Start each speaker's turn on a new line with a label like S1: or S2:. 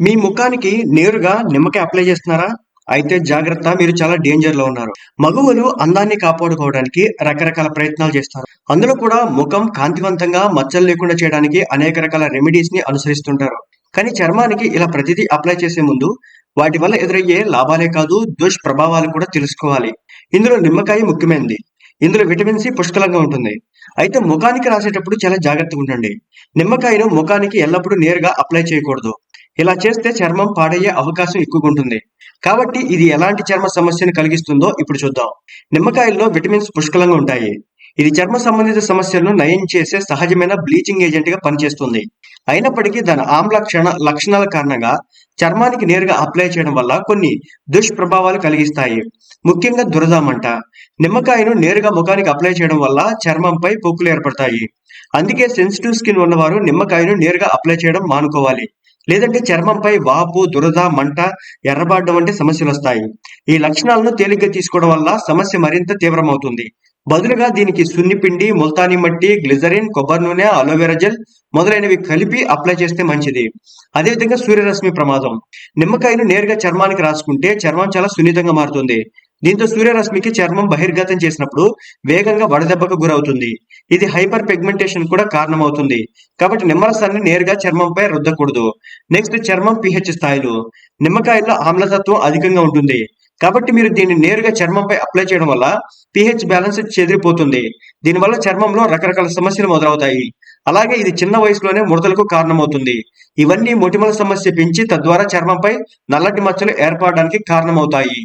S1: మీ ముఖానికి నేరుగా నిమ్మకాయ అప్లై చేస్తున్నారా? అయితే జాగ్రత్త, మీరు చాలా డేంజర్ లో ఉన్నారు. మగవులు అందాన్ని కాపాడుకోవడానికి రకరకాల ప్రయత్నాలు చేస్తారు. అందులో కూడా ముఖం కాంతివంతంగా మచ్చలు లేకుండా చేయడానికి అనేక రకాల రెమెడీస్ ని అనుసరిస్తుంటారు. కానీ చర్మానికి ఇలా ప్రతిదీ అప్లై చేసే ముందు వాటి వల్ల ఎదురయ్యే లాభాలే కాదు, దుష్ప్రభావాలు కూడా తెలుసుకోవాలి. ఇందులో నిమ్మకాయ ముఖ్యమైనది. ఇందులో విటమిన్ సి పుష్కలంగా ఉంటుంది. అయితే ముఖానికి రాసేటప్పుడు చాలా జాగ్రత్తగా ఉండండి. నిమ్మకాయను ముఖానికి ఎల్లప్పుడూ నేరుగా అప్లై చేయకూడదు. ఇలా చేస్తే చర్మం పాడయ్యే అవకాశం ఎక్కువగా ఉంటుంది. కాబట్టి ఇది ఎలాంటి చర్మ సమస్యను కలిగిస్తుందో ఇప్పుడు చూద్దాం. నిమ్మకాయల్లో విటమిన్స్ పుష్కలంగా ఉంటాయి. ఇది చర్మ సంబంధిత సమస్యలను నయం చేసే సహజమైన బ్లీచింగ్ ఏజెంట్ గా పనిచేస్తుంది. అయినప్పటికీ దాని ఆమ్ల లక్షణాల కారణంగా చర్మానికి నేరుగా అప్లై చేయడం వల్ల కొన్ని దుష్ప్రభావాలు కలిగిస్తాయి. ముఖ్యంగా దురద, మంట. నిమ్మకాయను నేరుగా ముఖానికి అప్లై చేయడం వల్ల చర్మంపై పొక్కులు ఏర్పడతాయి. అందుకే సెన్సిటివ్ స్కిన్ ఉన్నవారు నిమ్మకాయను నేరుగా అప్లై చేయడం మానుకోవాలి. లేదంటే చర్మంపై వాపు, దురద, మంట, ఎర్రబారడం వంటి సమస్యలు వస్తాయి. ఈ లక్షణాలను తేలిగ్గా తీసుకోవడం వల్ల సమస్య మరింత తీవ్రమవుతుంది. బదులుగా దీనికి సున్నిపిండి, ముల్తానీ మట్టి, గ్లిజరిన్, కొబ్బరి నూనె, అలోవెరా జెల్ మొదలైనవి కలిపి అప్లై చేస్తే మంచిది. అదేవిధంగా సూర్యరశ్మి ప్రమాదం. నిమ్మకాయను నేరుగా చర్మానికి రాసుకుంటే చర్మం చాలా సున్నితంగా మారుతుంది. దీంతో సూర్యరశ్మికి చర్మం బహిర్గతం చేసినప్పుడు వేగంగా వడదెబ్బకు గురవుతుంది. ఇది హైపర్ పిగ్మెంటేషన్ కూడా కారణమవుతుంది. కాబట్టి నిమ్మరసాన్ని నేరుగా చర్మంపై రుద్దకూడదు. నెక్స్ట్, చర్మం pH స్థాయిలు. నిమ్మకాయల్లో ఆమ్లతత్వం అధికంగా ఉంటుంది. కాబట్టి మీరు దీన్ని నేరుగా చర్మంపై అప్లై చేయడం వల్ల pH బ్యాలెన్స్ చెదిరిపోతుంది. దీనివల్ల చర్మంలో రకరకాల సమస్యలు మొదలవుతాయి. అలాగే ఇది చిన్న వయసులోనే ముడతలకు కారణమవుతుంది. ఇవన్నీ మొటిమల సమస్య పెంచి తద్వారా చర్మంపై నల్లటి మచ్చలు ఏర్పడడానికి కారణమవుతాయి.